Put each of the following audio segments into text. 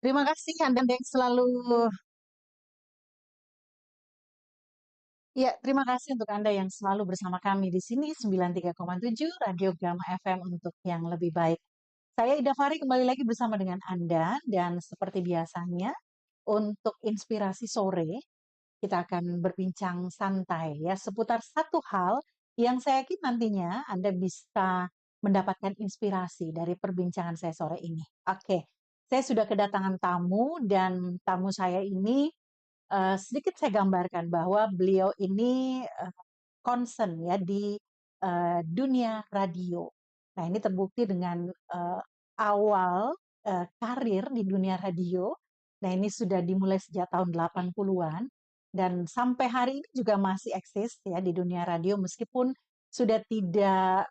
Terima kasih Anda yang selalu terima kasih untuk Anda yang selalu bersama kami di sini 93,7 Radio Gama FM untuk yang lebih baik. Saya Ida Fari kembali lagi bersama dengan Anda dan seperti biasanya untuk inspirasi sore kita akan berbincang santai ya seputar satu hal yang saya yakin nantinya Anda bisa mendapatkan inspirasi dari perbincangan saya sore ini. Oke, saya sudah kedatangan tamu dan tamu saya ini sedikit saya gambarkan bahwa beliau ini concern ya di dunia radio. Nah, ini terbukti dengan awal karir di dunia radio. Nah, ini sudah dimulai sejak tahun 80-an dan sampai hari ini juga masih eksis ya di dunia radio meskipun sudah tidak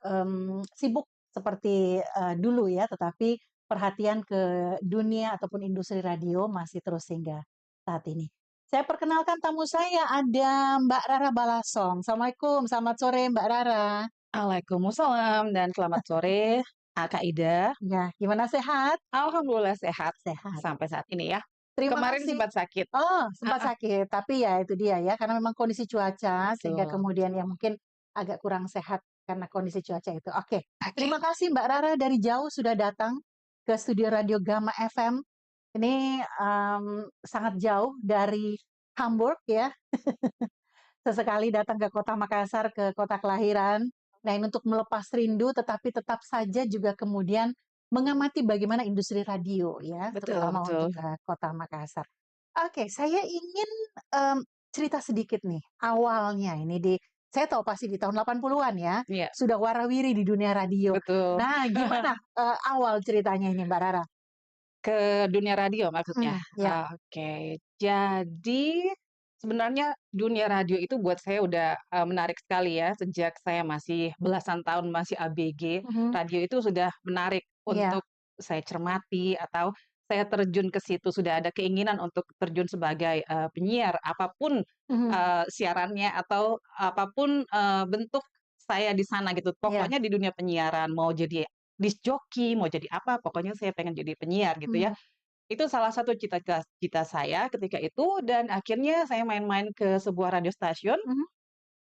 sibuk seperti dulu ya, tetapi perhatian ke dunia ataupun industri radio masih terus hingga saat ini. Saya perkenalkan tamu saya ada Mbak Rara Balasong. Assalamualaikum, selamat sore Mbak Rara. Waalaikumsalam dan selamat sore, Kak Ida. Ya, gimana sehat? Alhamdulillah sehat Sehat. sampai saat ini ya. Terima Kemarin kasih. sempat sakit. Oh, sempat sakit, tapi ya itu dia ya, karena memang kondisi cuaca sehingga Betul. kemudian ya mungkin agak kurang sehat karena kondisi cuaca itu. Oke, Oke. terima kasih Mbak Rara dari jauh sudah datang ke studio Radio Gama FM. Ini sangat jauh dari Hamburg ya. Sesekali datang ke kota Makassar, ke kota kelahiran. Nah, ini untuk melepas rindu, tetapi tetap saja juga kemudian mengamati bagaimana industri radio ya, Betul, terutama betul. untuk kota Makassar. Oke, saya ingin cerita sedikit nih, awalnya ini saya tahu pasti di tahun 80-an ya, Iya, sudah warawiri di dunia radio. betul. Nah, gimana awal ceritanya ini Mbak Rara? Ke dunia radio maksudnya? Ya, Oke. Jadi sebenarnya dunia radio itu buat saya udah menarik sekali ya. Sejak saya masih belasan tahun masih ABG, mhm, radio itu sudah menarik iya, untuk saya cermati atau saya terjun ke situ. Sudah ada keinginan untuk terjun sebagai penyiar, apapun mhm, siarannya atau apapun bentuk saya di sana gitu. iya, Pokoknya di dunia penyiaran, mau jadi disc joki, mau jadi apa, pokoknya saya pengen jadi penyiar gitu ya. mhm, Itu salah satu cita-cita saya ketika itu dan akhirnya saya main-main ke sebuah radio stasiun mhm,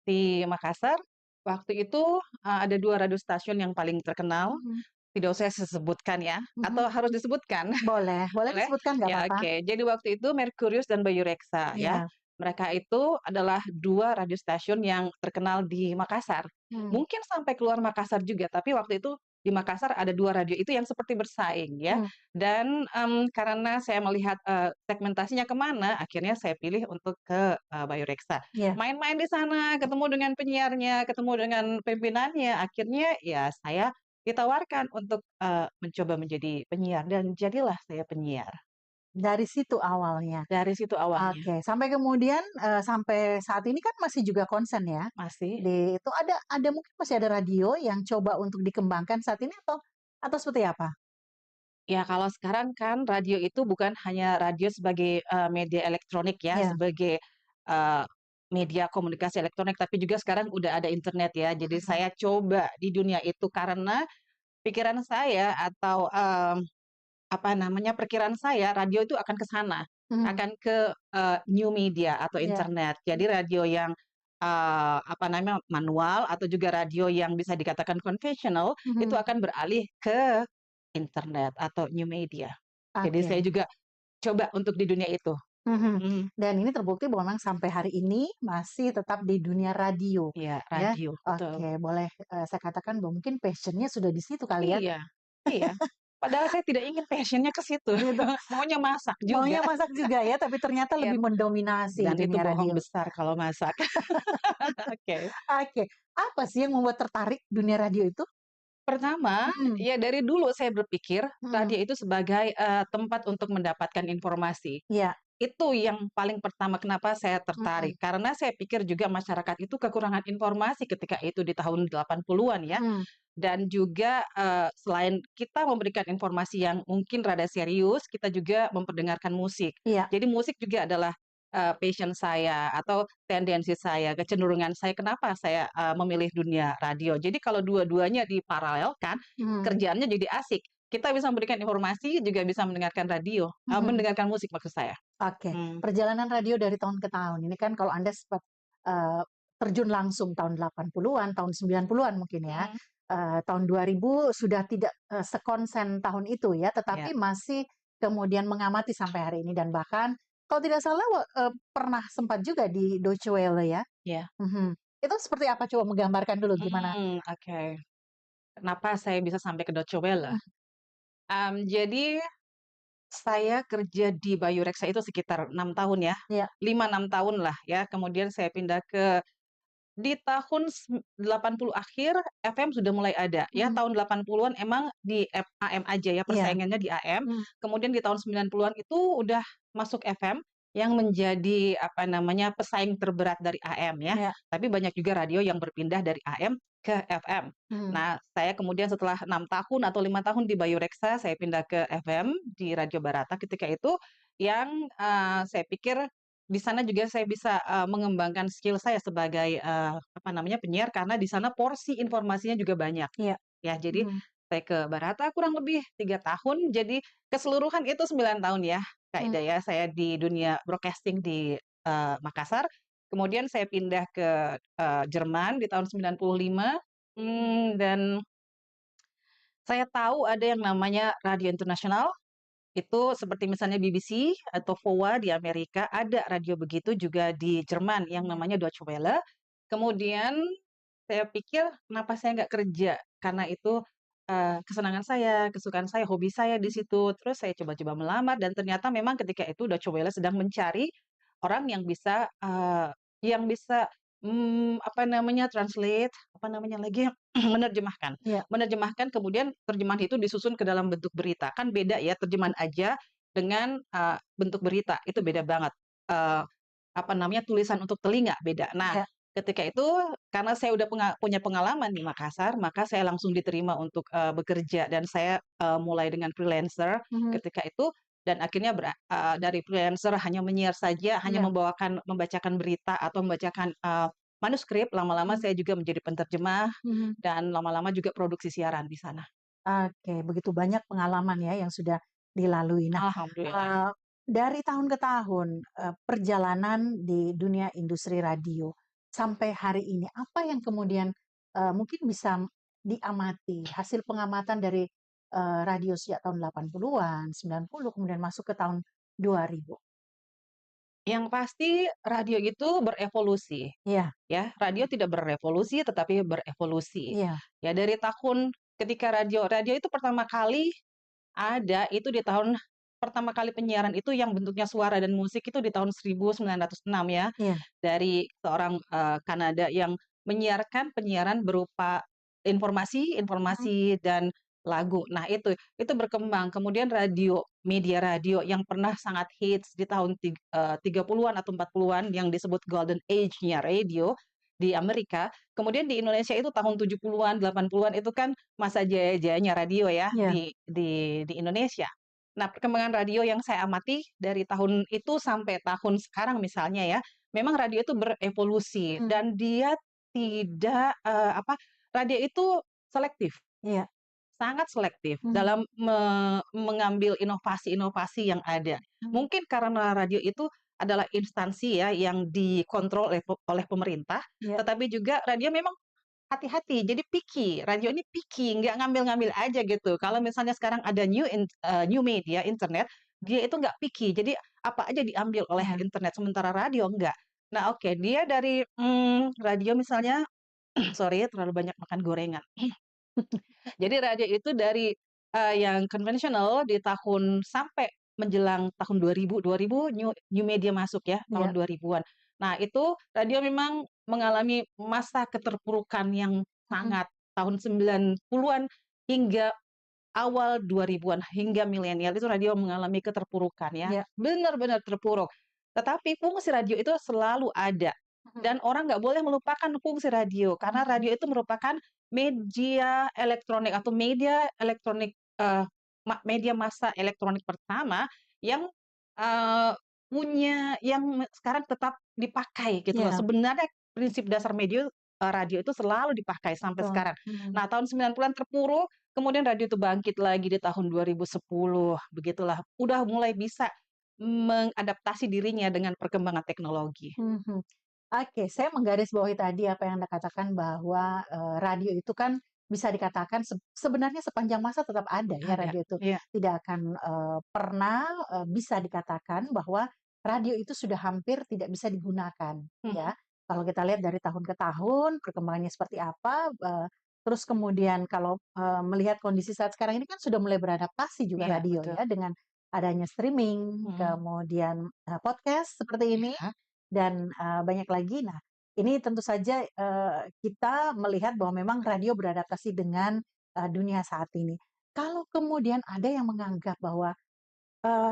di Makassar. Waktu itu, ada 2 radio stasiun yang paling terkenal, mhm, tidak usah saya sebutkan ya, mhm. atau harus disebutkan? Boleh, boleh Boleh? disebutkan nggak Ya apa-apa. oke. Jadi waktu itu Merkurius dan Bayu Reksa ya. Iya, Mereka itu adalah 2 radio stasiun yang terkenal di Makassar. mmm, Mungkin sampai keluar Makassar juga, tapi waktu itu di Makassar ada 2 radio itu yang seperti bersaing ya. mmm, Dan, karena saya melihat, segmentasinya ke mana, akhirnya saya pilih untuk ke, Bayu Reksa. iya. Main-main di sana, ketemu dengan penyiarnya, ketemu dengan pimpinannya, akhirnya ya saya ditawarkan untuk, mencoba menjadi penyiar dan jadilah saya penyiar. Dari situ awalnya. Dari situ awalnya. Oke, sampai kemudian, sampai saat ini kan masih juga konsen ya, Masih di itu ada mungkin masih ada radio yang coba untuk dikembangkan saat ini atau seperti apa? ya kalau sekarang kan radio itu bukan hanya radio sebagai, media elektronik ya, Iya, sebagai, eee, media komunikasi elektronik, tapi juga sekarang udah ada internet ya. Jadi mhm, saya coba di dunia itu karena pikiran saya atau, apa namanya, perkiraan saya radio itu akan ke sana, mhm, akan ke, new media atau iya, internet. Jadi radio yang, apa namanya, manual atau juga radio yang bisa dikatakan konvensional, itu mhm, akan beralih ke internet atau new media. Jadi oke, saya juga coba untuk di dunia itu. mhm, Mhm, dan ini terbukti bahwa memang sampai hari ini masih tetap di dunia radio, iya ya. radio, betul. Oke, boleh, saya katakan bahwa mungkin passion-nya sudah di situ kali ya, Iya iya. Padahal saya tidak ingin passion-nya ke situ, gitu. maunya masak juga. Maunya masak juga ya, tapi ternyata Iya, lebih mendominasi dan itu dunia bohong radio. besar kalau masak. Oke. Oke, apa sih yang membuat tertarik dunia radio itu? Pertama, Mhm, ya dari dulu saya berpikir radio mhm, itu sebagai, tempat untuk mendapatkan informasi. iya, Itu yang paling pertama kenapa saya mhm, tertarik, karena saya pikir juga masyarakat itu kekurangan informasi ketika itu di tahun 80-an ya. mhm, Dan juga, selain kita memberikan informasi yang mungkin rada serius, kita juga memperdengarkan musik. iya, Jadi musik juga adalah, passion saya atau tendensi saya, kecenderungan saya kenapa saya, memilih dunia radio. Jadi kalau dua-duanya diparalelkan, mhm, kerjaannya jadi asik. kita bisa memberikan informasi, juga bisa mendengarkan radio, Mhm. mendengarkan musik maksud saya. Oke, Mmm, perjalanan radio dari tahun ke tahun, ini kan kalau Anda sempat, terjun langsung tahun 80-an, tahun 90-an mungkin ya, mhm, tahun 2000 sudah tidak, sekonsen tahun itu ya, iya tetapi masih kemudian mengamati sampai hari ini dan bahkan kalau tidak salah pernah sempat juga di Deutsche Welle ya? iya, Mhm. Itu seperti apa? Coba menggambarkan dulu gimana? oke. Kenapa saya bisa sampai ke Deutsche Welle? Mhm, Jadi saya kerja di Biorexa itu sekitar 6 tahun ya, iya, 5, 6 tahun lah ya, kemudian saya pindah ke di tahun 80 akhir, FM sudah mulai ada ya, mhm, tahun 80-an emang di AM aja ya, iya, persaingannya di AM, mhm, kemudian di tahun 90-an itu udah masuk FM yang menjadi, apa namanya, pesaing terberat dari AM ya, iya, tapi banyak juga radio yang berpindah dari AM ke FM. mhm, Nah, saya kemudian setelah 6 tahun atau 5 tahun di Bioreksa, saya pindah ke FM di Radio Barata ketika itu yang, saya pikir di sana juga saya bisa, mengembangkan skill saya sebagai, apa namanya, penyiar karena di sana porsi informasinya juga banyak, iya, ya. Jadi mhm, saya ke Barata kurang lebih 3 tahun, jadi keseluruhan itu 9 tahun ya, Kak mmm, Ida ya, saya di dunia broadcasting di, Makassar. Kemudian saya pindah ke, Jerman di tahun 95, dan saya tahu ada yang namanya radio internasional, itu seperti misalnya BBC atau VOA di Amerika, ada radio begitu juga di Jerman yang iya, namanya Deutsche Welle. Kemudian saya pikir kenapa saya nggak kerja, karena itu, kesenangan saya, kesukaan saya, hobi saya di situ. Terus saya coba-coba melamar dan ternyata memang ketika itu Deutsche Welle sedang mencari orang yang bisa, apa namanya, translate, apa namanya lagi, menerjemahkan. iya, Menerjemahkan kemudian terjemahan itu disusun ke dalam bentuk berita. Kan beda ya terjemahan aja dengan, bentuk berita, itu mhm, beda banget. Eee, apa namanya, tulisan untuk telinga beda. Nah, iya, ketika itu karena saya udah punya pengalaman di Makassar, maka saya langsung diterima untuk, bekerja dan saya, mulai dengan freelancer mhm, ketika itu dan akhirnya dari freelancer hanya menyiar saja, hanya iya, membacakan berita atau membacakan, manuskrip, lama-lama mhm, saya juga menjadi penterjemah mhm. dan lama-lama juga produksi siaran di sana. Oke, begitu banyak pengalaman ya yang sudah dilalui. Nah, Alhamdulillah. eee, dari tahun ke tahun, perjalanan di dunia industri radio sampai hari ini, apa yang kemudian, mungkin bisa diamati, hasil pengamatan dari, radio sejak tahun 80-an, 90, kemudian masuk ke tahun 2000? Yang pasti radio itu berevolusi, Iya, ya. Radio mhm, tidak berevolusi tetapi berevolusi. iya, Ya dari tahun ketika radio itu pertama kali ada itu di tahun pertama kali penyiaran itu yang bentuknya suara dan musik itu di tahun 1906 ya, iya, dari seorang, Kanada yang menyiarkan penyiaran berupa informasi mhm, informasi dan lagu. Nah itu berkembang. Kemudian media radio yang pernah sangat hits di tahun 30-an atau 40-an yang disebut golden age-nya radio di Amerika. Kemudian di Indonesia itu tahun 70-an, 80-an itu kan masa jaya-jayanya radio ya iya, di Indonesia. Nah, perkembangan radio yang saya amati dari tahun itu sampai tahun sekarang misalnya ya, memang radio itu berevolusi mhm, dan dia tidak, radio itu selektif, iya, sangat selektif mhm, dalam mengambil inovasi-inovasi yang ada. mhm, Mungkin karena radio itu adalah instansi ya yang dikontrol oleh pemerintah, iya, tetapi juga radio memang hati-hati, jadi picky, radio ini picky, nggak ngambil-ngambil aja gitu. Kalau misalnya sekarang ada new media, internet, dia itu nggak picky, jadi apa aja diambil oleh iya, internet, sementara radio enggak. Nah oke, dia dari, radio misalnya sorry terlalu banyak makan gorengan. Jadi radio itu dari, yang konvensional di tahun sampai menjelang tahun 2000 new media masuk ya, tahun iya, 2000-an. Nah itu radio memang mengalami masa keterpurukan yang mhm, sangat tahun 90-an hingga awal 2000-an, hingga milenial itu radio mengalami keterpurukan ya, iya, benar-benar terpuruk. Tetapi fungsi radio itu selalu ada mhm, dan orang nggak boleh melupakan fungsi radio, karena mhm, radio itu merupakan media elektronik atau media elektronik, media massa elektronik pertama yang, punya yang sekarang tetap dipakai gitu loh. iya, Sebenarnya prinsip dasar radio itu selalu dipakai sampai betul. sekarang. Nah, tahun 90-an terpuruk, kemudian radio itu bangkit lagi di tahun 2010, begitulah. Udah mulai bisa mengadaptasi dirinya dengan perkembangan teknologi. Mhm. Oke, saya menggarisbawahi tadi apa yang Anda katakan bahwa, radio itu kan bisa dikatakan sebenarnya sepanjang masa tetap ada ya Ada, radio itu. iya, Tidak akan, pernah, bisa dikatakan bahwa radio itu sudah hampir tidak bisa digunakan, ya. mhm, Kalau kita lihat dari tahun ke tahun perkembangannya seperti apa, terus kemudian kalau, melihat kondisi saat sekarang ini kan sudah mulai beradaptasi juga iya radio betul, ya dengan adanya streaming, mhm, kemudian, podcast seperti ini. iya. Dan, banyak lagi. Nah, ini tentu saja, kita melihat bahwa memang radio beradaptasi dengan, dunia saat ini. Kalau kemudian ada yang menganggap bahwa,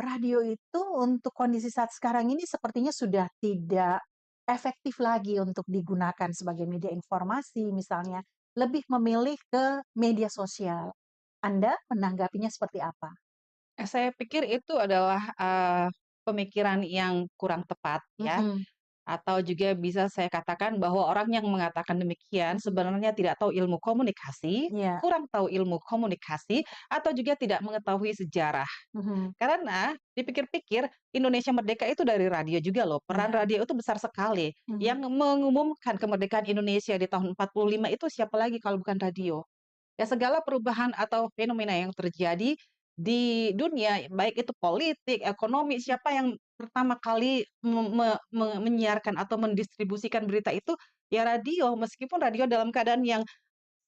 radio itu untuk kondisi saat sekarang ini sepertinya sudah tidak efektif lagi untuk digunakan sebagai media informasi misalnya, lebih memilih ke media sosial. Anda menanggapinya seperti apa? Saya pikir itu adalah, pemikiran yang kurang tepat ya. Mhm, Atau juga bisa saya katakan bahwa orang yang mengatakan demikian mhm, sebenarnya tidak tahu ilmu komunikasi, iya, kurang tahu ilmu komunikasi, atau juga tidak mengetahui sejarah. mhm, Karena dipikir-pikir Indonesia merdeka itu dari radio juga loh. Peran iya, radio itu besar sekali. mhm, Yang mengumumkan kemerdekaan Indonesia di tahun 45 itu siapa lagi kalau bukan radio? Ya segala perubahan atau fenomena yang terjadi di dunia, baik itu politik, ekonomi, siapa yang pertama kali menyiarkan atau mendistribusikan berita itu, ya radio. Meskipun radio dalam keadaan yang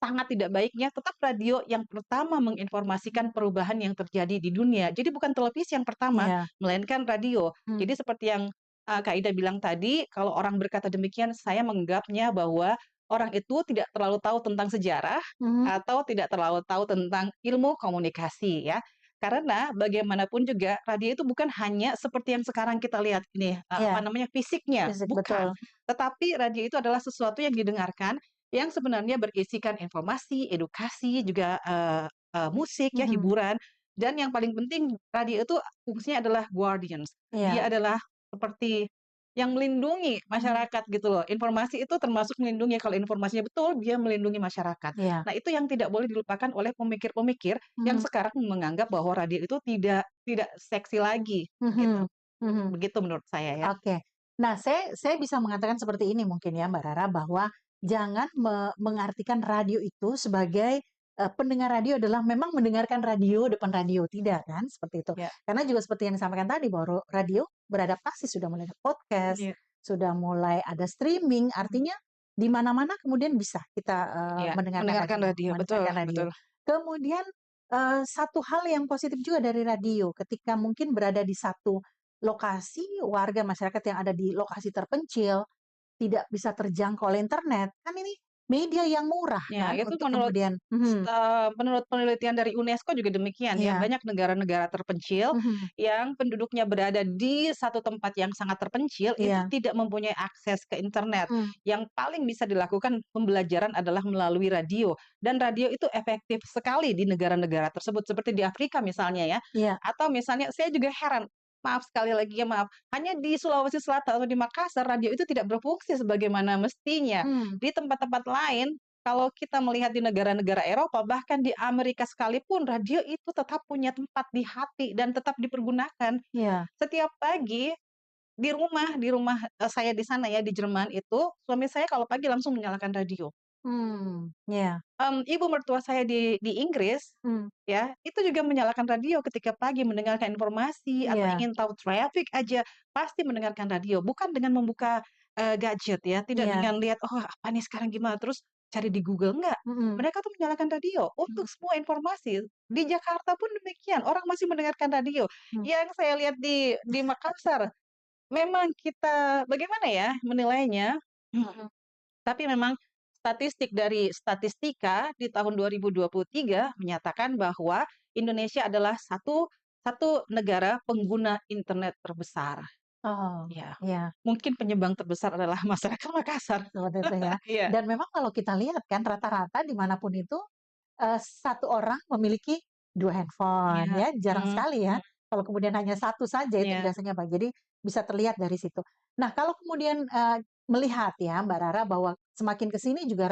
sangat tidak baiknya, tetap radio yang pertama menginformasikan perubahan yang terjadi di dunia. Jadi bukan televisi yang pertama, iya, melainkan radio. mmm, Jadi seperti yang, Kak Ida bilang tadi, kalau orang berkata demikian, saya menganggapnya bahwa orang itu tidak terlalu tahu tentang sejarah, mhm. atau tidak terlalu tahu tentang ilmu komunikasi ya. Karena bagaimanapun juga radio itu bukan hanya seperti yang sekarang kita lihat ini, apa Iya, namanya, fisiknya, fisik betul. bukan. Tetapi radio itu adalah sesuatu yang didengarkan yang sebenarnya berisikan informasi, edukasi, juga, musik ya, Mhm, hiburan, dan yang paling penting radio itu fungsinya adalah guardians. iya, Dia adalah seperti yang melindungi mhm, masyarakat gitu loh. Informasi itu termasuk melindungi, kalau informasinya betul, dia melindungi masyarakat. iya, Nah, itu yang tidak boleh dilupakan oleh pemikir-pemikir yang mhm, sekarang menganggap bahwa radio itu tidak seksi lagi, gitu. mhm, mhm, Begitu menurut saya ya. oke. Nah, saya bisa mengatakan seperti ini mungkin ya, Mbak Rara, bahwa jangan mengartikan radio itu sebagai, pendengar radio adalah memang mendengarkan radio depan radio, tidak kan, seperti itu. Ya, Karena juga seperti yang disampaikan tadi bahwa radio beradaptasi, sudah mulai ada podcast, iya, sudah mulai ada streaming, artinya di mana-mana kemudian bisa kita, iya, mendengarkan radio, betul mendengarkan radio. betul. Kemudian, satu hal yang positif juga dari radio, ketika mungkin berada di satu lokasi, warga masyarakat yang ada di lokasi terpencil, tidak bisa terjangkau oleh internet, kan ini media yang murah Ya, kan itu untuk menurut kemudian mhm, menurut penelitian dari UNESCO juga demikian ya, iya, banyak negara-negara terpencil mhm, yang penduduknya berada di satu tempat yang sangat terpencil, itu iya, tidak mempunyai akses ke internet. mhm, Yang paling bisa dilakukan pembelajaran adalah melalui radio, dan radio itu efektif sekali di negara-negara tersebut, seperti di Afrika misalnya ya, iya, atau misalnya saya juga heran, maaf sekali lagi ya, maaf, hanya di Sulawesi Selatan atau di Makassar, radio itu tidak berfungsi sebagaimana mestinya. mmm, Di tempat-tempat lain kalau kita melihat di negara-negara Eropa, bahkan di Amerika sekalipun, radio itu tetap punya tempat di hati dan tetap dipergunakan. iya, Setiap pagi di rumah, saya di sana ya, di Jerman itu, suami saya kalau pagi langsung menyalakan radio. iya, Ibu mertua saya di Inggris, mmm, ya, itu juga menyalakan radio ketika pagi mendengarkan informasi atau iya, ingin tahu traffic aja, pasti mendengarkan radio, bukan dengan membuka, gadget ya, tidak iya, dengan lihat, "Oh, apa nih sekarang gimana?" Terus cari di Google, enggak. mhm, Mereka tuh menyalakan radio untuk mhm, semua informasi. Di Jakarta pun demikian, orang masih mendengarkan radio. mmm, Yang saya lihat di Makassar, memang kita bagaimana ya menilainya, mhm, tapi memang statistik dari Statistika di tahun 2023 menyatakan bahwa Indonesia adalah satu satu negara pengguna internet terbesar. oh, Ya, iya. mungkin penyumbang terbesar adalah masyarakat Makassar. Seperti itu ya. Iya, Dan memang kalau kita lihat kan rata-rata di manapun itu, 1 orang memiliki 2 handphone iya, ya, jarang mhm, sekali ya. Kalau kemudian hanya satu saja itu iya, biasanya Mbak, jadi bisa terlihat dari situ. Nah kalau kemudian, melihat ya Mbak Rara bahwa semakin ke sini juga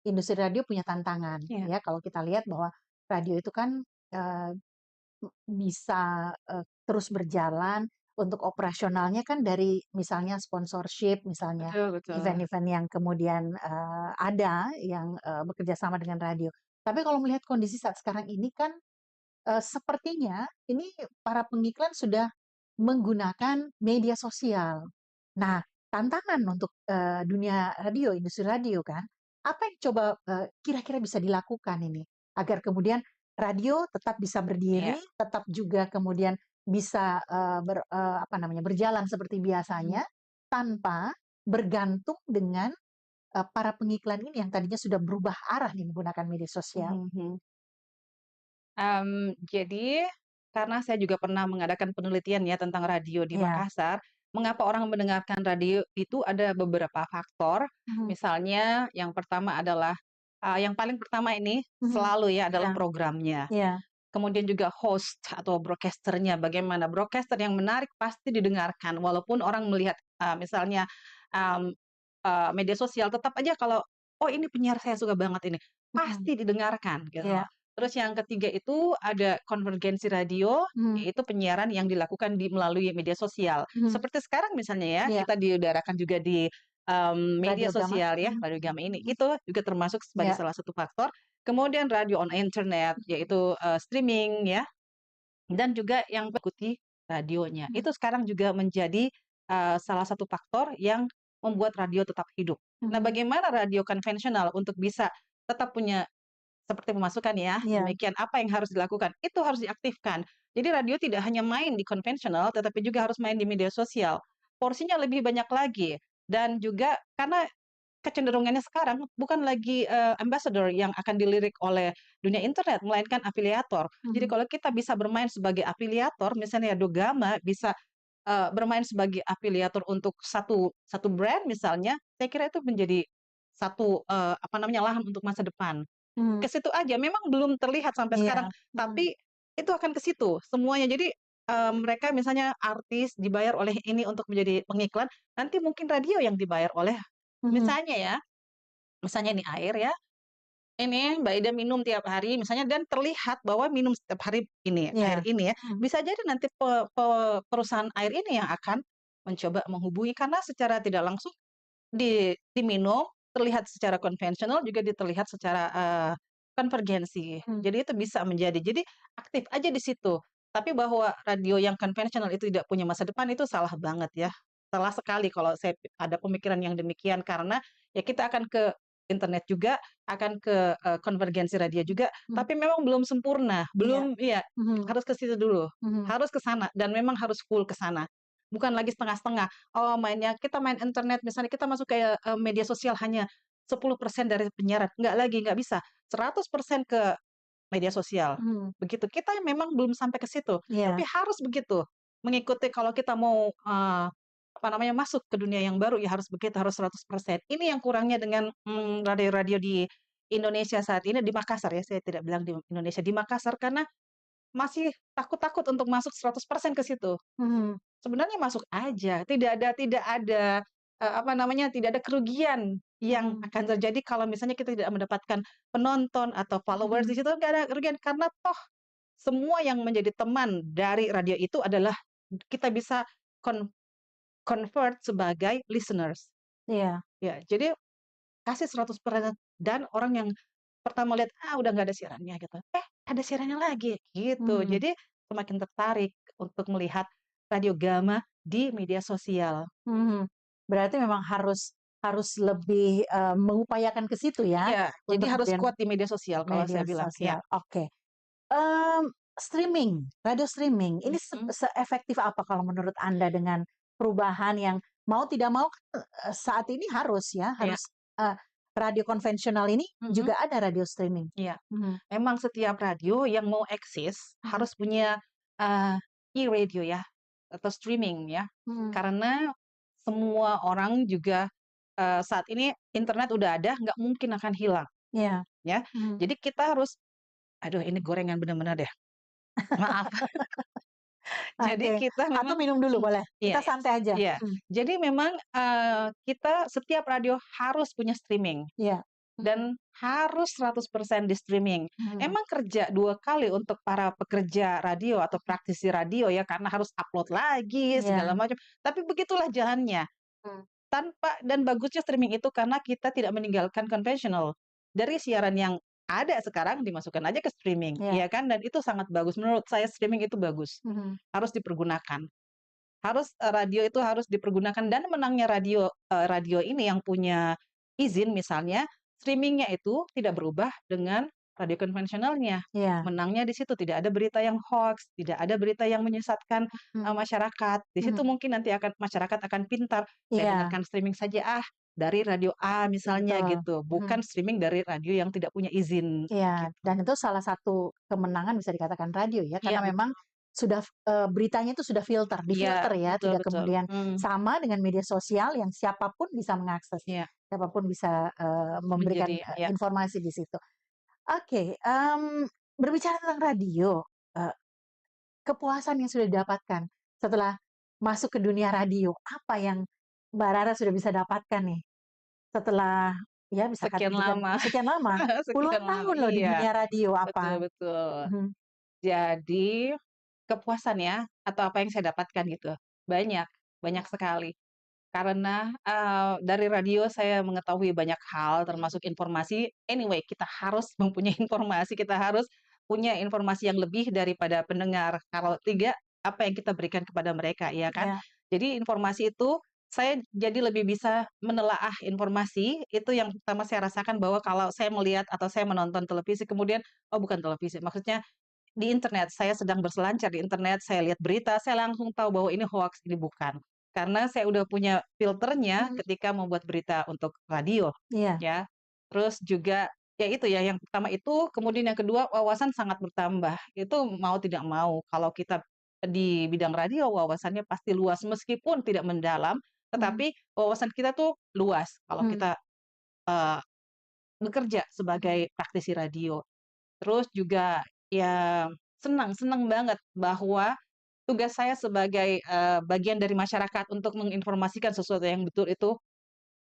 industri radio punya tantangan Iya, ya. Kalau kita lihat bahwa radio itu kan eh, bisa terus berjalan untuk operasionalnya kan dari misalnya sponsorship, misalnya betul betul. event-event yang kemudian ada yang bekerja sama dengan radio. Tapi kalau melihat kondisi saat sekarang ini kan sepertinya ini para pengiklan sudah menggunakan media sosial. Nah, tantangan untuk dunia radio, industri radio kan, apa yang coba kira-kira bisa dilakukan ini agar kemudian radio tetap bisa Iya. berdiri, tetap juga kemudian bisa apa namanya berjalan seperti Mhm, biasanya tanpa bergantung dengan para pengiklan ini yang tadinya sudah berubah arah nih menggunakan media sosial. mhm mhm. Jadi karena saya juga pernah mengadakan penelitian ya tentang radio di Iya. Makassar, mengapa orang mendengarkan radio itu ada beberapa faktor. Mhm. Misalnya yang pertama adalah, yang paling pertama ini Mhm. selalu ya Iya. adalah programnya. Iya. Kemudian juga host atau broadcaster-nya, bagaimana broadcaster yang menarik pasti didengarkan walaupun orang melihat, misalnya, mmm, media sosial tetap aja kalau, "Oh ini penyiar saya suka banget ini," Mhm. pasti didengarkan gitu Iya. loh. Terus yang ketiga itu ada konvergensi radio, Mhm. yaitu penyiaran yang dilakukan melalui media sosial. Mhm. Seperti sekarang misalnya ya, Iya. kita diudarakan juga di, media Radio Gama. sosial ya, Mhm. Radio Gama ini, Mhm. itu juga termasuk sebagai Iya. salah satu faktor. Kemudian radio on internet, yaitu, streaming ya, dan juga yang mengikuti radionya. Mhm. Itu sekarang juga menjadi, salah satu faktor yang membuat radio tetap hidup. Nah, Mhm. bagaimana radio konvensional untuk bisa tetap punya seperti pemasukan ya, Iya. demikian apa yang harus dilakukan? Itu harus diaktifkan. Jadi radio tidak hanya main di konvensional, tetapi juga harus main di media sosial. Porsinya lebih banyak lagi dan juga karena kecenderungannya sekarang bukan lagi, ambassador yang akan dilirik oleh dunia internet, melainkan afiliator. Jadi Mhm. kalau kita bisa bermain sebagai afiliator, misalnya Dogama bisa, bermain sebagai afiliator untuk satu satu brand misalnya, saya kira itu menjadi satu, apa namanya, lahan untuk masa depan. Mhm. Ke situ aja, memang belum terlihat sampai Iya. sekarang, Mhm. tapi itu akan ke situ semuanya. Jadi, mereka misalnya artis dibayar oleh ini untuk menjadi pengiklan, nanti mungkin radio yang dibayar oleh Mhm. misalnya ya, misalnya ini air ya, ini Mbak Ida minum tiap hari misalnya dan terlihat bahwa minum setiap hari ini, air Iya. ini ya, Mhm. bisa jadi nanti pe pe perusahaan air ini yang akan mencoba menghubungi karena secara tidak langsung diminum, terlihat secara konvensional juga terlihat secara, konvergensi. Mhm. Jadi itu bisa menjadi. Jadi aktif aja di situ. Tapi bahwa radio yang konvensional itu tidak punya masa depan itu salah banget ya. Salah sekali kalau saya ada pemikiran yang demikian karena ya kita akan ke internet juga, akan ke, konvergensi radio juga, Mhm. tapi memang belum sempurna, Iya. belum iya, Mhm. harus ke situ dulu, Mhm. harus ke sana dan memang harus full ke sana. Bukan lagi setengah-setengah. Oh, kita main internet, misalnya kita masuk kayak, media sosial hanya 10% dari penyiaran, nggak lagi, nggak bisa. 100% ke media sosial. Mhm. Begitu, kita memang belum sampai ke situ, tapi Iya. harus begitu. Mengikuti kalau kita mau, apa namanya, masuk ke dunia yang baru, ya harus begitu, harus 100%. Ini yang kurangnya dengan, radio-radio di Indonesia saat ini, di Makassar ya, saya tidak bilang di Indonesia, di Makassar, karena masih takut-takut untuk masuk 100% ke situ. Mhm. Sebenarnya masuk aja, tidak ada, apa namanya, tidak ada kerugian yang Mhm. akan terjadi kalau misalnya kita tidak mendapatkan penonton atau followers di Mhm. situ nggak ada kerugian, karena toh semua yang menjadi teman dari radio itu adalah kita bisa kon convert sebagai listeners. Iya. Ya, jadi kasih 100% dan orang yang pertama lihat, "Ah, udah nggak ada siarannya," gitu. Ada siarannya lagi, gitu. Mhm. Jadi semakin tertarik untuk melihat Radio Gama di media sosial. Mhm. Berarti memang harus harus lebih mengupayakan ke situ ya Ya, jadi untuk harus kemudian kuat di media sosial kalau media saya bilang, ya. sosial. Oke. Streaming, radio streaming, ini Mhm, seefektif apa kalau menurut Anda dengan perubahan yang mau tidak mau kan, saat ini harus ya, iya, harus, eee, radio konvensional ini mhm, juga ada radio streaming? iya. Mhm. Memang setiap radio yang mau eksis Mhm. harus punya, eee, e-radio ya, atau streaming ya. Mhm. Karena semua orang juga, saat ini internet udah ada, nggak mungkin akan hilang, Iya. ya. Mhm. Jadi kita harus aduh ini gorengan bener-bener deh, maaf. Jadi Oke, kita atau memang minum dulu boleh? iya Kita santai aja? iya. Mhm, Jadi memang, kita setiap radio harus punya streaming iya. Mhm dan harus 100% di streaming. mhm Emang kerja 2 kali untuk para pekerja radio atau mhm, praktisi radio ya, karena harus upload lagi segala iya, macam, tapi begitulah jalannya. mmm, Dan bagusnya streaming itu karena kita tidak meninggalkan konvensional. Dari siaran yang ada sekarang dimasukkan aja ke streaming, iya, ya kan? Dan itu sangat bagus, menurut saya streaming itu bagus, mhm, harus dipergunakan. Radio itu harus dipergunakan dan menangnya radio ini yang punya izin misalnya, streaming-nya itu tidak berubah dengan radio konvensionalnya. iya, Menangnya di situ, tidak ada berita yang hoaks, tidak ada berita yang menyesatkan, mhm masyarakat. Di situ mhm, mungkin nanti masyarakat akan pintar, saya iya, dengarkan streaming saja dari radio A misalnya betul, gitu, mhm, bukan streaming dari radio yang tidak punya izin, iya, gitu. dan itu salah satu kemenangan bisa dikatakan radio ya, Iya karena memang betul. sudah, beritanya itu sudah Iya, difilter ya, betul tidak betul. kemudian Mmm, sama dengan media sosial yang siapapun bisa mengakses, iya, siapapun bisa, memberikan, menjadi ya. informasi di situ. Oke, berbicara tentang radio, eee, kepuasan yang sudah didapatkan setelah masuk ke dunia radio, apa yang Mbak Rara sudah bisa dapatkan nih setelah ya Sekian bisa lama sekian lama, puluhan sekian lama, tahun loh di iya, dunia radio betul apa? betul. Mhm Jadi, kepuasan ya, atau apa yang saya dapatkan gitu, banyak, banyak sekali. Karena, dari radio saya mengetahui banyak hal termasuk informasi, anyway kita harus mempunyai informasi, kita harus punya informasi yang lebih daripada pendengar, kalau tidak, apa yang kita berikan kepada mereka, ya kan? iya, Jadi informasi itu, saya jadi lebih bisa menelaah informasi, itu yang pertama saya rasakan bahwa kalau saya melihat atau saya menonton televisi kemudian oh bukan televisi, maksudnya di internet, saya sedang berselancar di internet, saya lihat berita, saya langsung tahu bahwa ini hoaks, ini bukan. Karena saya udah punya filternya mhm, ketika membuat berita untuk radio, iya, ya. Terus juga, ya itu ya, yang pertama itu, kemudian yang kedua wawasan sangat bertambah. Itu mau tidak mau, kalau kita di bidang radio wawasannya pasti luas, meskipun tidak mendalam, mhm tetapi wawasan kita tuh luas kalau mhm kita, eee, bekerja mhm sebagai praktisi radio. Terus juga ya senang senang banget bahwa tugas saya sebagai, bagian dari masyarakat untuk menginformasikan sesuatu yang betul itu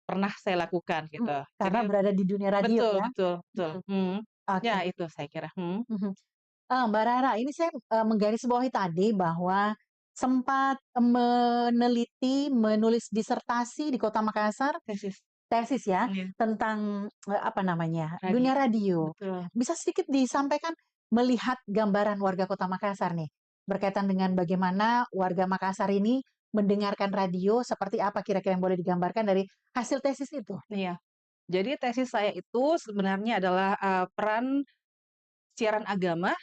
pernah saya lakukan mhm, gitu. karena Jadi berada di dunia radio betul ya? betul betul, Mhm, oke, ya itu saya kira, mhm. Mbak Rara, ini saya, menggarisbawahi tadi bahwa sempat meneliti, menulis disertasi di Kota Makassar, tesis, tesis ya, iya, tentang, apa namanya, dunia radio, radio. betul. Bisa sedikit disampaikan melihat gambaran warga Kota Makassar nih, berkaitan dengan bagaimana warga Makassar ini mendengarkan radio, seperti apa kira-kira yang boleh digambarkan dari hasil tesis itu? Iya, jadi tesis saya itu sebenarnya adalah, peran siaran agama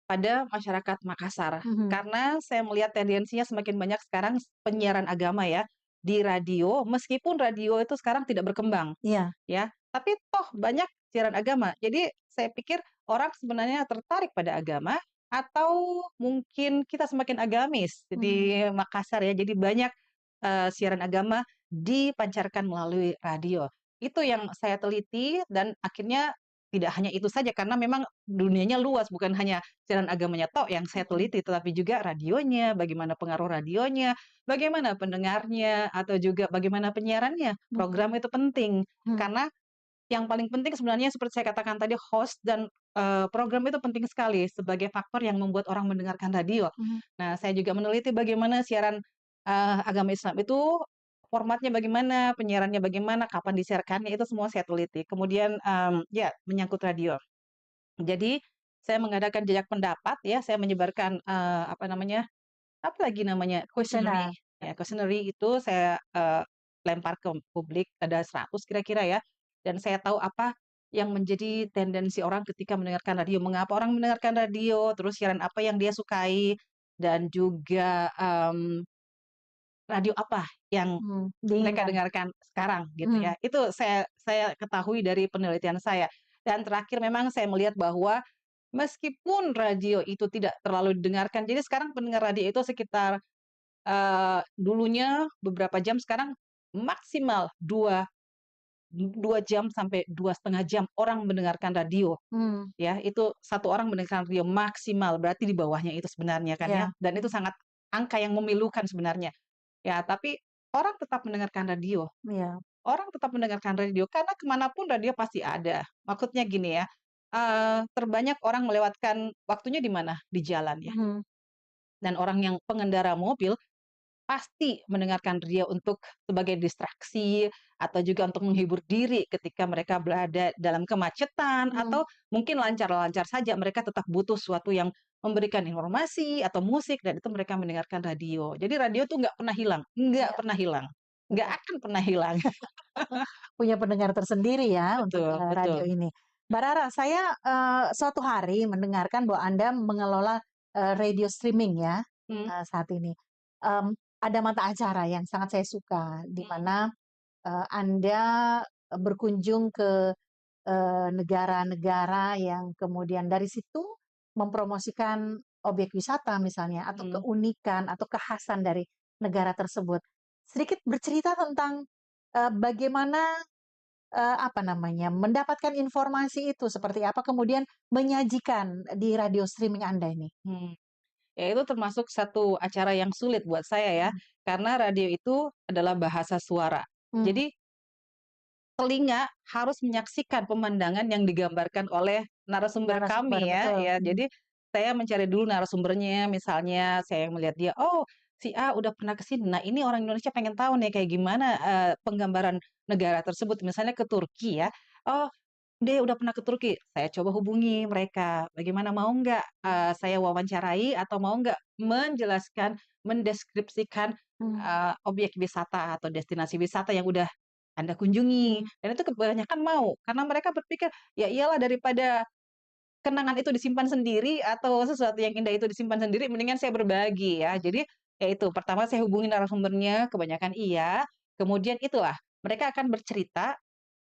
pada masyarakat Makassar. Mhm, Karena saya melihat tendensinya semakin banyak sekarang penyiaran agama ya, di radio, meskipun radio itu sekarang tidak berkembang, iya, ya, tapi toh banyak siaran agama. Jadi saya pikir orang sebenarnya tertarik pada agama atau mungkin kita semakin agamis mhm, di Makassar ya, jadi banyak, siaran agama dipancarkan melalui radio. Itu yang saya teliti dan akhirnya tidak hanya itu saja karena memang dunianya luas, bukan hanya siaran agamanya tok yang saya mhm, teliti, tetapi juga radionya, bagaimana pengaruh radionya, bagaimana pendengarnya, atau juga bagaimana penyiarannya. mhm, Program itu penting, mhm, karena yang paling penting sebenarnya seperti saya katakan tadi host dan, program itu penting sekali sebagai faktor yang membuat orang mendengarkan radio. mhm. Nah, saya juga meneliti bagaimana siaran, agama Islam itu formatnya bagaimana, penyiarannya bagaimana, kapan disiarkannya, itu semua saya teliti. Kemudian, ya menyangkut radio. Jadi, saya mengadakan jejak pendapat ya, saya menyebarkan, apa namanya, apa lagi namanya, questionnaire. Kuesioner. Ya, questionnaire itu saya, lempar ke publik, ada 100 kira-kira ya, dan saya tahu apa yang menjadi tendensi orang ketika mendengarkan radio, mengapa orang mendengarkan radio, terus siaran apa yang dia sukai, dan juga, radio apa yang mereka Diinginkan. dengarkan sekarang gitu Mhm, ya. Itu saya ketahui dari penelitian saya. Dan terakhir memang saya melihat bahwa meskipun radio itu tidak terlalu didengarkan, jadi sekarang pendengar radio itu sekitar, dulunya beberapa jam, sekarang maksimal 2 jam sampai 2,5 jam orang mendengarkan radio. Hmm, Ya, itu satu orang mendengarkan radio maksimal, berarti di bawahnya itu sebenarnya kan ya, ya, dan itu sangat angka yang memilukan sebenarnya. Ya, tapi orang tetap mendengarkan radio. ya. Orang tetap mendengarkan radio karena kemanapun radio pasti ada. Maksudnya gini ya, terbanyak orang melewatkan waktunya di mana? Di jalan ya. Mhm, Dan orang yang pengendara mobil pasti mendengarkan radio untuk sebagai distraksi atau juga untuk menghibur diri ketika mereka berada dalam kemacetan mhm. atau mungkin lancar-lancar saja mereka tetap butuh sesuatu yang memberikan informasi atau musik dan itu mereka mendengarkan radio. Jadi radio tuh nggak pernah hilang, nggak Iya, pernah hilang, nggak betul. akan pernah hilang. Punya pendengar tersendiri ya untuk, Betul, radio betul. ini. Mbak Rara, saya, suatu hari mendengarkan bahwa Anda mengelola, radio streaming ya, Hmm, saat ini. Ada mata acara yang sangat saya suka, di hmm, mana, Anda, berkunjung ke, negara-negara yang kemudian dari situ mempromosikan objek wisata misalnya, atau hmm. keunikan atau kekhasan dari negara tersebut. Sedikit bercerita tentang, bagaimana apa namanya, mendapatkan informasi itu seperti apa, kemudian menyajikan di radio streaming Anda ini? Hmm. Ya itu termasuk satu acara yang sulit buat saya ya, Mhm, karena radio itu adalah bahasa suara. mmm, Jadi telinga harus menyaksikan pemandangan yang digambarkan oleh narasumber narasumber, kami ya, betul, ya. Jadi saya mencari dulu narasumbernya, misalnya saya melihat dia, oh si A udah pernah ke sini. Nah ini orang Indonesia pengen tahu nih kayak gimana penggambaran negara tersebut, misalnya ke Turki ya. Oh dia udah pernah ke Turki, saya coba hubungi mereka. Bagaimana mau nggak saya wawancarai atau mau nggak menjelaskan, mendeskripsikan mmm, objek wisata atau destinasi wisata yang udah anda kunjungi, mhm, dan itu kebanyakan mau, karena mereka berpikir, "Ya iyalah daripada kenangan itu disimpan sendiri atau sesuatu yang indah itu disimpan sendiri, mendingan saya berbagi," ya. Jadi, ya itu, pertama saya hubungi narasumbernya, kebanyakan iya, kemudian itulah, mereka akan bercerita,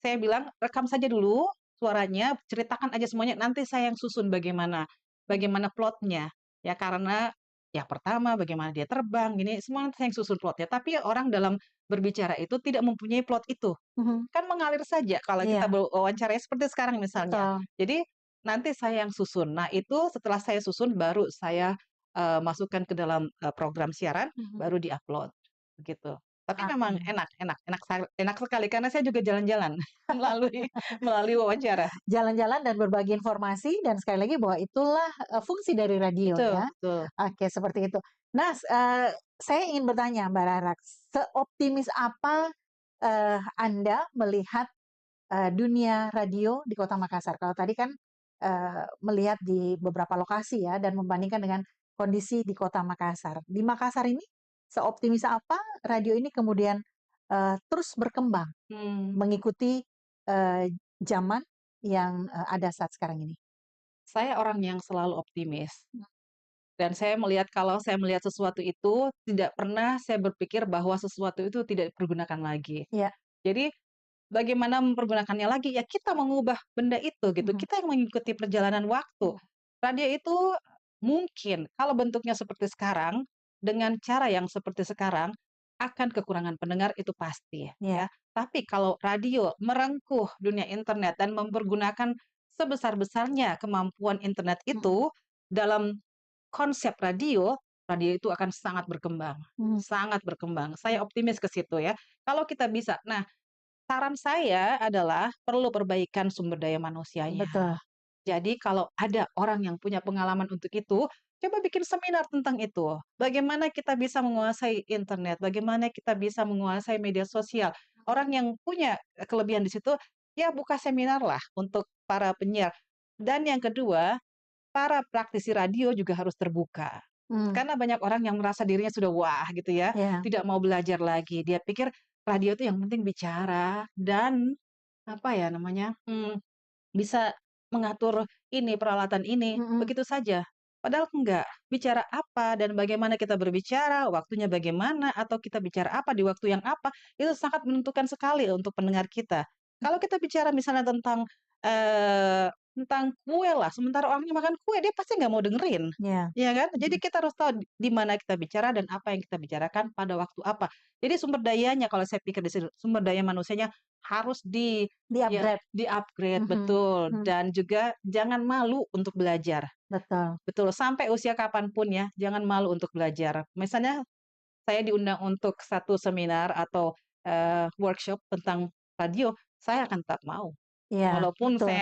saya bilang, "Rekam saja dulu suaranya, ceritakan aja semuanya, nanti saya yang susun bagaimana bagaimana plotnya." Ya karena, ya pertama bagaimana dia terbang, gini, semua nanti saya yang susun plotnya, tapi orang dalam berbicara itu tidak mempunyai plot itu. mhm, Kan mengalir saja kalau kita iya, wawancaranya seperti sekarang misalnya. betul, Jadi, nanti saya yang susun. Nah, itu setelah saya susun baru saya, masukkan ke dalam, program siaran, mhm, baru di-upload, begitu. Tapi memang oke. enak sekali karena saya juga jalan-jalan melalui melalui wawancara. Jalan-jalan dan berbagi informasi dan sekali lagi bahwa itulah, fungsi dari radio Betul, ya. betul. Oke, seperti itu. Nah, saya ingin bertanya Mbak Rara, seoptimis apa, Anda melihat dunia radio di Kota Makassar. Kalau tadi kan, melihat di beberapa lokasi ya dan membandingkan dengan kondisi di Kota Makassar. Di Makassar ini seoptimis apa radio ini kemudian, terus berkembang Hmm. mengikuti, zaman yang, ada saat sekarang ini? Saya orang yang selalu optimis Mmm, dan kalau saya melihat sesuatu itu, tidak pernah saya berpikir bahwa sesuatu itu tidak dipergunakan lagi. iya, Jadi bagaimana mempergunakannya lagi? Ya kita mengubah benda itu gitu, mhm, kita yang mengikuti perjalanan waktu. mhm, Radio itu mungkin kalau bentuknya seperti sekarang, dengan cara yang seperti sekarang, akan kekurangan pendengar itu pasti iya, ya. Tapi kalau radio merengkuh dunia internet dan mempergunakan sebesar-besarnya kemampuan internet mhm, itu dalam konsep radio, radio itu akan sangat berkembang, mhm, sangat berkembang. Saya optimis ke situ ya. Kalau kita bisa nah saran saya adalah perlu perbaikan sumber daya manusianya. betul, Jadi kalau ada orang yang punya pengalaman untuk itu, coba bikin seminar tentang itu. Bagaimana kita bisa menguasai internet, bagaimana kita bisa menguasai media sosial. Orang yang punya kelebihan di situ, ya buka seminar lah untuk para penyiar. Dan yang kedua, para praktisi radio juga harus terbuka. mmm, Karena banyak orang yang merasa dirinya sudah wah gitu ya, iya, tidak mau belajar lagi. Dia pikir radio itu yang penting bicara dan apa ya namanya, bisa mengatur ini, peralatan ini, mhm, begitu saja. Padahal enggak, bicara apa dan bagaimana kita berbicara, waktunya bagaimana, atau kita bicara apa di waktu yang apa, itu sangat menentukan sekali untuk pendengar kita. Kalau kita bicara misalnya tentang, tentang kue lah, sementara orangnya makan kue dia pasti nggak mau dengerin, Iya. ya kan? Jadi Mhm. kita harus tahu di mana kita bicara dan apa yang kita bicarakan pada waktu apa. Jadi sumber dayanya kalau saya pikir di situ, sumber daya manusianya harus ya Di-upgrade. di-upgrade, Mhm. betul, Mhm. dan juga jangan malu untuk belajar. Betul. Betul, sampai usia kapanpun ya, jangan malu untuk belajar. Misalnya saya diundang untuk satu seminar atau, workshop tentang radio, saya akan tetap mau. Iya, Walaupun betul.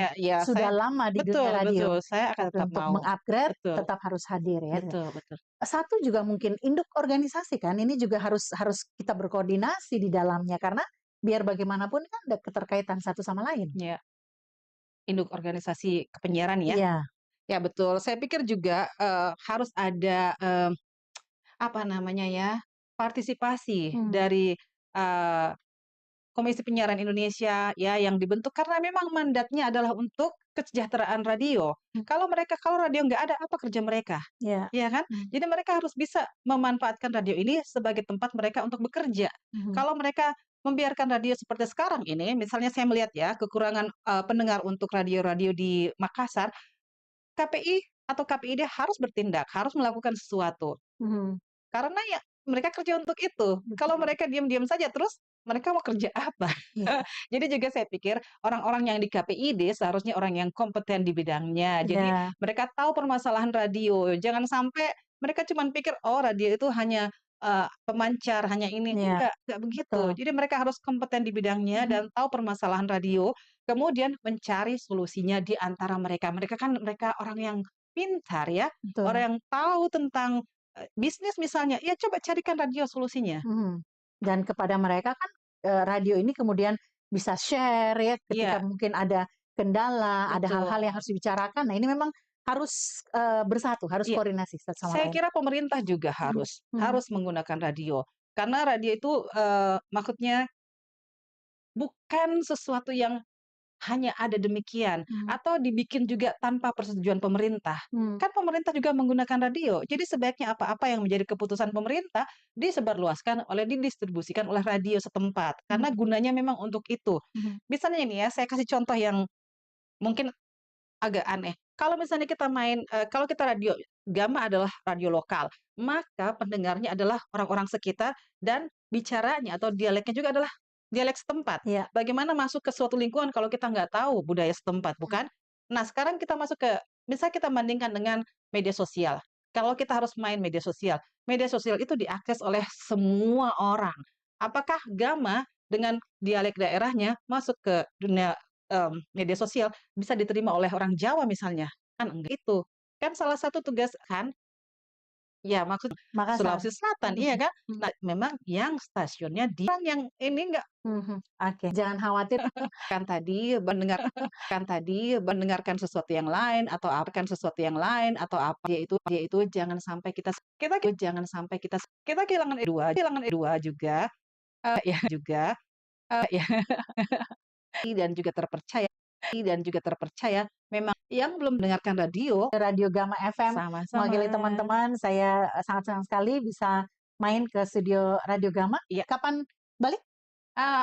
Sudah saya lama di dunia betul radio, betul, saya akan tapi tetap untuk mau. meng-upgrade Betul tetap harus hadir ya. betul betul. Satu juga mungkin induk organisasi kan, ini juga harus harus kita berkoordinasi di dalamnya karena biar bagaimanapun kan ada keterkaitan satu sama lain. Ya, induk organisasi kepenyiaran ya. Iya. Ya betul, saya pikir juga, harus ada, apa namanya ya, partisipasi Hmm. dari, eee Komisi Penyiaran Indonesia ya yang dibentuk karena memang mandatnya adalah untuk kesejahteraan radio. Mhm. Kalau radio nggak ada, apa kerja mereka? Iya. Ya kan? Mhm. Jadi mereka harus bisa memanfaatkan radio ini sebagai tempat mereka untuk bekerja. Mhm. Kalau mereka membiarkan radio seperti sekarang ini, misalnya saya melihat ya kekurangan, pendengar untuk radio-radio di Makassar, KPI atau KPID harus bertindak, harus melakukan sesuatu. Mhm. Karena ya mereka kerja untuk itu. Kalau Betul. mereka diam-diam saja terus, mereka mau kerja apa? Iya. Jadi juga saya pikir orang-orang yang di KPID seharusnya orang yang kompeten di bidangnya. Jadi Iya. mereka tahu permasalahan radio. Jangan sampai mereka cuma pikir, "Oh, radio itu hanya, pemancar, hanya ini." Iya. Enggak begitu. Betul. Jadi mereka harus kompeten di bidangnya Mhm. dan tahu permasalahan radio, kemudian mencari solusinya di antara mereka. Mereka orang yang pintar ya, orang Betul. yang tahu tentang bisnis misalnya, ya coba carikan radio solusinya. Mhm. Dan kepada mereka kan, radio ini kemudian bisa share ya ketika Iya, mungkin ada kendala, ada hal-hal yang betul. harus dibicarakan. Nah, ini memang harus, bersatu, harus Iya, koordinasi satu sama saya lain. kira pemerintah juga Mhm. harus Mhm. harus menggunakan radio. Karena radio itu, maksudnya bukan sesuatu yang hanya ada demikian, Mhm. atau dibikin juga tanpa persetujuan pemerintah. Mmm. Kan pemerintah juga menggunakan radio, jadi sebaiknya apa-apa yang menjadi keputusan pemerintah disebarluaskan didistribusikan oleh radio setempat, karena Mhm. gunanya memang untuk itu. Mhm. Misalnya ini ya, saya kasih contoh yang mungkin agak aneh. Kalau misalnya kalau kita radio, Gama adalah radio lokal, maka pendengarnya adalah orang-orang sekitar dan bicaranya atau dialeknya juga adalah dialek setempat. Iya. Bagaimana masuk ke suatu lingkungan kalau kita nggak tahu budaya setempat, Mhm. bukan? Nah, sekarang kita masuk misal kita bandingkan dengan media sosial. Kalau kita harus main media sosial itu diakses oleh semua orang. Apakah Gama dengan dialek daerahnya masuk ke dunia, media sosial bisa diterima oleh orang Jawa misalnya, kan enggak itu. Kan salah satu tugas kan ya maksud Makassar. Sulawesi Selatan, Mhm. iya kan? Mhm. Nah, memang yang stasiunnya di orang yang ini enggak Mhm. Oke, jangan khawatir. kan tadi mendengar kan tadi mendengarkan sesuatu yang lain atau akan sesuatu yang lain atau apa, dia itu jangan sampai kita kehilangan dua juga, ya juga, ya dan juga terpercaya memang yang belum mendengarkan radio Radio Gama FM sama-sama. mewakili teman-teman, saya, sangat senang sekali bisa main ke studio Radio Gama. Iya, Kapan balik?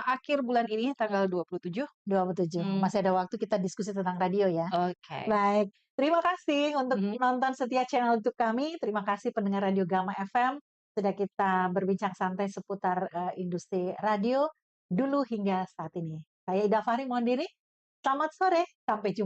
akhir bulan ini tanggal 27. 27. Mmm, Masih ada waktu kita diskusi tentang radio ya. oke. Baik, terima kasih untuk Mhm. penonton setia channel YouTube kami. Terima kasih pendengar Radio Gama FM, sudah kita berbincang santai seputar, industri radio dulu hingga saat ini. Saya Ida Fahri mohon diri, selamat sore, sampai jumpa.